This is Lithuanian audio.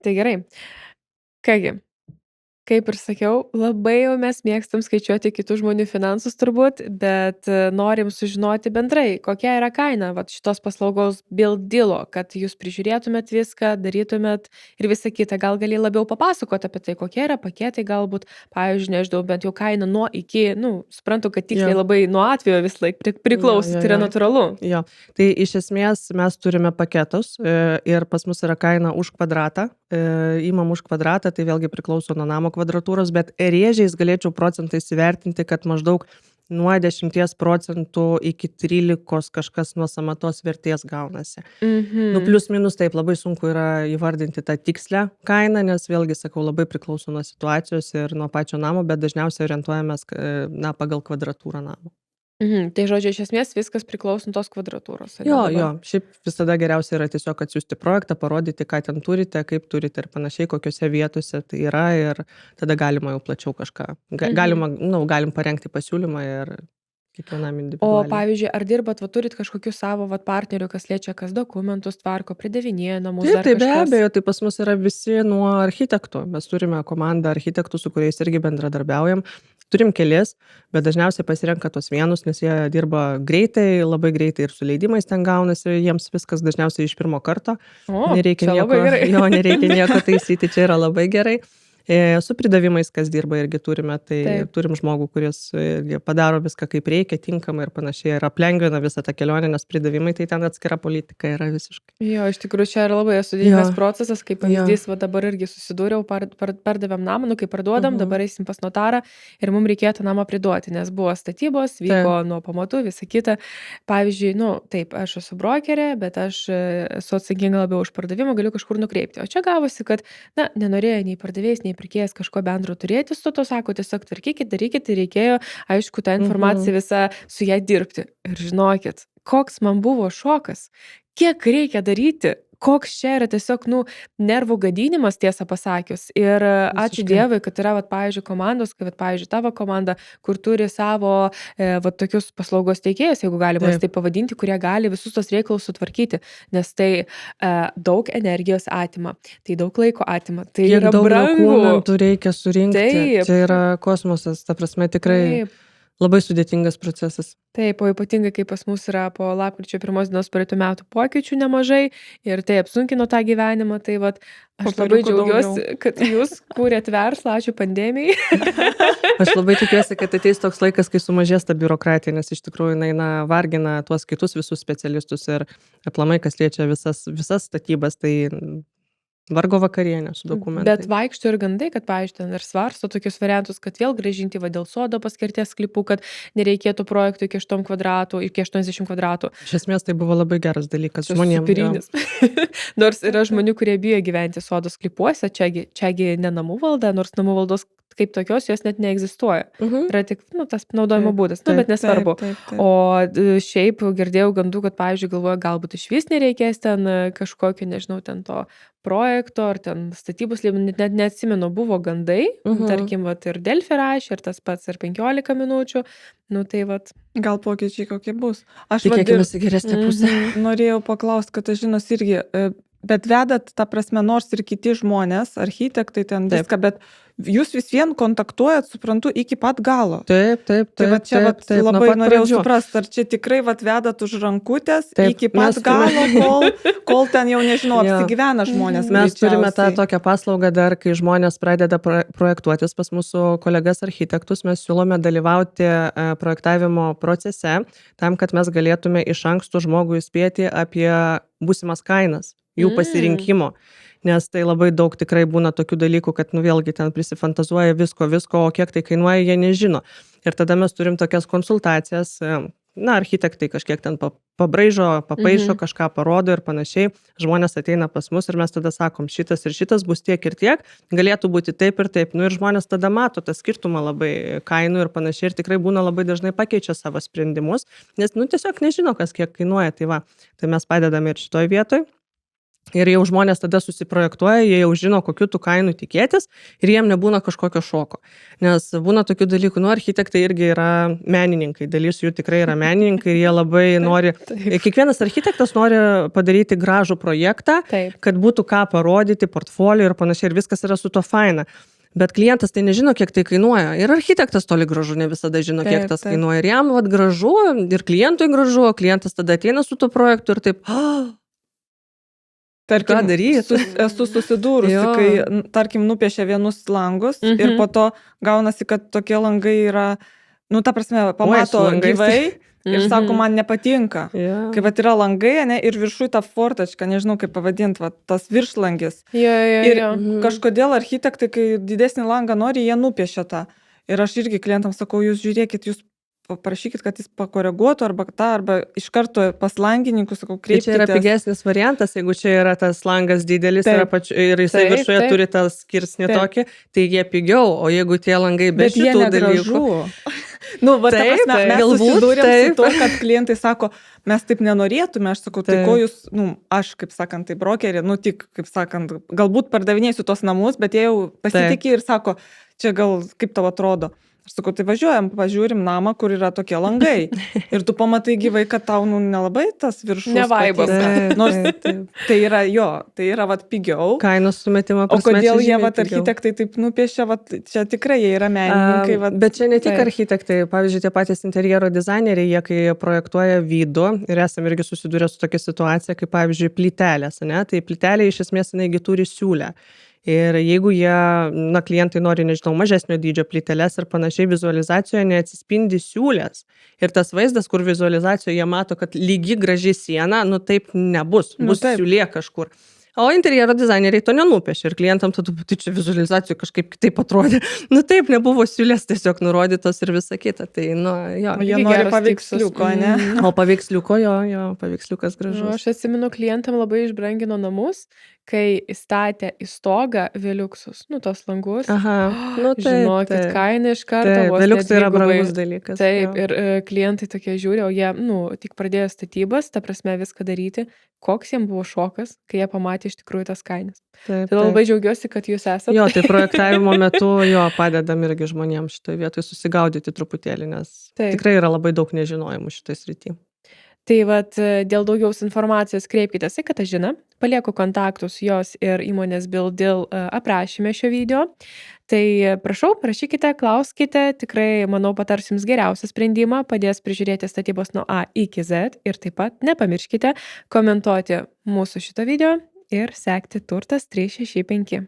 Tai gerai. Kągi, kaip ir sakiau, labai jau mes mėgstam skaičiuoti kitų žmonių finansus turbūt, bet norim sužinoti bendrai, kokia yra kaina vat šitos paslaugos build dealo, kad jūs prižiūrėtumėt viską, darytumėt ir visa kita. Gal gali labiau papasakot apie tai, kokie yra paketai galbūt, pavyzdžiui, nežinau, bent jau kaina nuo iki, nu, suprantu, kad tiksliai Jo. labai nuo atvejo vis laik priklauso, tai yra natūralu. Jo, tai iš esmės mes turime paketus ir pas mus yra kaina už kvadratą, įmam už kvadratą, tai vėlgi priklauso nuo namo kvadratūros, bet rėžiais galėčiau procentais įvertinti, kad maždaug nuo 10% iki 13 kažkas nuo samatos vertės gaunasi. Nu, plius minus taip, labai sunku yra įvardinti tą tikslę kainą, nes vėlgi, sakau, labai priklauso nuo situacijos ir nuo pačio namo, bet dažniausiai orientuojamės na, pagal kvadratūrą namo. Tai žodžiu, iš esmės viskas priklauso nuo tos kvadratūros. ane, Jo, dabar? jo, šiaip visada geriausia yra tiesiog atsiųsti projektą, parodyti, ką ten turite, kaip turite ir panašiai, kokiose vietose tai yra ir tada galima jau plačiau kažką. Galim parengti pasiūlymą ir kiekvienam O individualiai. pavyzdžiui, ar dirbat, va turit kažkokių savo vat partnerių, kas liečia, kas dokumentus tvarko, pridavinėja namus, Taip, dar tai be kažkas? abejo, tai pas mus yra visi nuo architektų. Mes turime komandą architektų, su kuriais irgi bendradarbiaujam. Turim kelis, bet dažniausiai pasirenka tuos vienus, nes jie dirba greitai, labai greitai ir su leidimais ten gaunasi, jiems viskas dažniausiai iš pirmo karto. O, Nereikia čia labai gerai. nereikia nieko taisyti, čia yra labai gerai. Su pridavimais, kas dirba, irgi turime, tai Taip. turim žmogų, kuris irgi padaro viską kaip reikia, tinkamai ir panašiai, ir aplengvina visą tą kelionę, nes pridavimai tai ten atskira politika yra visiškai. Jo, iš tikrųjų, čia yra labai sudėtingas Jo. procesas, kaip pavyzdys, va dabar irgi susidūriau, pardavėm namą, nu kaip parduodam, dabar eisim pas notarą ir mums reikėtų namą priduoti, nes buvo statybos, vyko nuo pamatų, visa kita. Pavyzdžiui, nu taip, aš esu brokerė, bet aš esu atsakinga labiau už pardavimą, galiu kažkur nukreipti. O čia gavosi, kad, na, nenorėjo nei pardavėjas, nei pirkėjas kažko bendro turėti su to, sako, tiesiog tvarkykit, darykit, tai reikėjo, aišku, tą informaciją visą su ją dirbti. Ir žinokit, koks man buvo šokas, kiek reikia daryti, koks čia yra tiesiog, nu, nervų gadinimas, tiesą pasakius. Ir ačiū Visiškai. Dievui, kad yra, vat, pavyzdžiui, komandos, kaip, vat, pavyzdžiui, tavo komanda, kur turi savo, vat, tokius paslaugos teikėjus, jeigu galima juos taip pavadinti, kurie gali visus tos reikalus sutvarkyti, nes tai daug energijos atima, tai daug laiko atima, tai Kiek yra daug brangu. dokumentų reikia surinkti. Taip. Čia yra kosmosas, ta prasme tikrai Taip. labai sudėtingas procesas. Taip, o ypatingai, kai pas mus yra po lapkričio 1 dienos praeitų metų pokyčių nemažai ir tai apsunkino tą gyvenimą, tai vat, aš labai Popieriukų džiaugiuosi, kad jūs kūrėt verslą, ačiū pandemijai. Aš labai tikiuosi, kad ateis toks laikas, kai sumažės ta biurokratija, nes iš tikrųjų jinai vargina tuos kitus visus specialistus ir aplamai, kas liečia visas statybas, tai vargo vakarienė su dokumentais. Bet vaikšto ir gandai, kad, pavyzdžiui, ten ir svarsto tokius variantus, kad vėl grąžinti va dėl sodo paskirties sklypų, kad nereikėtų projektų iki 8 kvadratų, iki 80 kvadratų. Iš esmės tai buvo labai geras dalykas Čia žmonėms. superinis. Nors yra žmonių, kurie bijo gyventi sodo sklypuose, čiagi ne namų valda, nors namų valdos kaip tokios jos net neegzistuoja. Yra tik, nu, tas naudojimo būdas, nu, bet nesvarbu. O šiaip girdėjau gandų, kad, pavyzdžiui, galvoja, galbūt iš vis nereikės ten kažkokio, nežinau, ten to projekto ar ten statybos, net neatsimenu, buvo gandai, tarkim, vat, ir Delfi rašė, ir tas pats, ir 15 minučių, nu tai vat. Gal pokyčiai kokie bus. Aš Tikėkimės į geresnę pusę. norėjau paklausti, kad aš žinos irgi, bet vedat, ta prasme, nors ir kiti žmonės, architektai ten viską, bet jūs vis vien kontaktuojat, suprantu, iki pat galo. Taip. Tai va čia labai norėjau suprasti, ar čia tikrai vedat už rankutės iki pat galo, kol ten jau, nežinau, apsigyvena žmonės. Mes turime tą tokią paslaugą dar, kai žmonės pradeda projektuotis pas mūsų kolegas architektus, mes siūlome dalyvauti projektavimo procese, tam, kad mes galėtume iš anksto žmogui įspėti apie būsimas kainas, jų pasirinkimo. Nes tai labai daug tikrai būna tokių dalykų, kad, nu, vėlgi ten prisifantazuoja visko, o kiek tai kainuoja, jie nežino. Ir tada mes turim tokias konsultacijas, na, architektai kažkiek ten pabraižo, papaišo, kažką parodo ir panašiai. Žmonės ateina pas mus ir mes tada sakom, šitas ir šitas bus tiek ir tiek, galėtų būti taip ir taip. Nu, ir žmonės tada mato tą skirtumą labai kainų ir panašiai. Ir tikrai būna labai dažnai pakeičia savo sprendimus, nes, nu, tiesiog nežino, kas kiek kainuoja. Tai va, tai mes padedame ir šitoj vietoj. Ir jau žmonės tada susiprojektuoja, jie jau žino, kokiu tų kainų tikėtis ir jiem nebūna kažkokio šoko. Nes būna tokių dalykų, architektai irgi yra menininkai, dalis jų tikrai yra menininkai ir jie labai nori, kiekvienas architektas nori padaryti gražų projektą, kad būtų ką parodyti, portfolio ir panašiai ir viskas yra su to faina. Bet klientas tai nežino, kiek tai kainuoja. Ir architektas toli gražu ne visada žino, kiek tas kainuoja. Ir jam gražu, ir klientui gražu, o klientas tada ateina su tuo projektu ir taip, Tarkim, ką daryti? Esu susidūrusi, kai, tarkim, nupiešia vienus langus ir po to gaunasi, kad tokie langai yra, ta prasme, pamato gyvai ir sako, man nepatinka. Kai vat yra langai, ir viršui ta fortačka, nežinau kaip pavadinti, tas viršlangis. Ir kažkodėl architektai, kai didesnį langą nori, jie nupiešia tą. Ir aš irgi klientams sakau, jūs žiūrėkit, jūs paprašykit, kad jis pakoreguotų arba iš karto pas langininkus, sakau, kreipkitės. Tai čia yra pigesnis variantas, jeigu čia yra tas langas didelis ir jisai viršuje turi tą skirsnį tokį, tai jie pigiau, o jeigu tie langai be šitų dalykų. Mes susidūrėm su to, kad klientai sako, mes taip nenorėtume, aš sakau, tai ko jūs, aš, kaip sakant, tai brokerį, tik, kaip sakant, galbūt pardavinėsiu tos namus, bet jie jau pasitikė ir sako, čia gal kaip tau atrodo. Aš sakau, tai pažiūrim namą, kur yra tokie langai. Ir tu pamatai gyvai, kad tau nelabai tas viršus. Nevaibas. Nors tai yra vat pigiau. Kainos sumetimo prasme. O kodėl jie architektai taip nupiešia, čia tikrai jie yra menininkai. Bet čia ne tik architektai, pavyzdžiui, tie patys interjero dizaineriai, jie kai projektuoja vidų, ir esame irgi susidūrę su tokia situacija, kaip pavyzdžiui plytelės, tai plytelė iš esmės jinai turi siūlę. Ir jeigu jie, klientai nori, nežinau, mažesnio dydžio plyteles ir panašiai, vizualizacijoje neatsispindi siūlės. Ir tas vaizdas, kur vizualizacijoje jie mato, kad lygi graži siena, taip nebus, bus siūlė kažkur. O interjero dizaineriai to nenupiešia ir klientam tada, tai čia vizualizacijų kažkaip kitaip atrodė. Taip, nebuvo siūlės tiesiog nurodytos ir visa kita. Tai, jo. Jie nori paveiksliuko, ne? O paveiksliuko, jo, paveiksliukas gražus. Aš atsimenu, klientam labai išbrangino namus, kai įstatė į stogą veliuksus, tos langus. Žinokit, kaina iš karto. Veliuksai yra brangus dalykas. Taip, ir klientai tokie žiūri, o jie, tik pradėjo statybas, ta prasme viską daryti, koks jiems buvo šokas, kai jie pamatė iš tikrųjų tas kainas. Tai labai džiaugiuosi, kad jūs esate. Jo, tai projektavimo metu padedam irgi žmonėms šitoje vietoje susigaudyti truputėlį, nes tikrai yra labai daug nežinojimų šitoje srityje. Tai dėl daugiaus informacijos kreipkitės į Katažiną, palieku kontaktus jos ir įmonės Buildil aprašyme šio video. Tai prašau, prašykite, klauskite, tikrai, manau, patars jums geriausią sprendimą, padės prižiūrėti statybos nuo A iki Z ir taip pat nepamirškite komentuoti mūsų šito video ir sekti Turtas 365.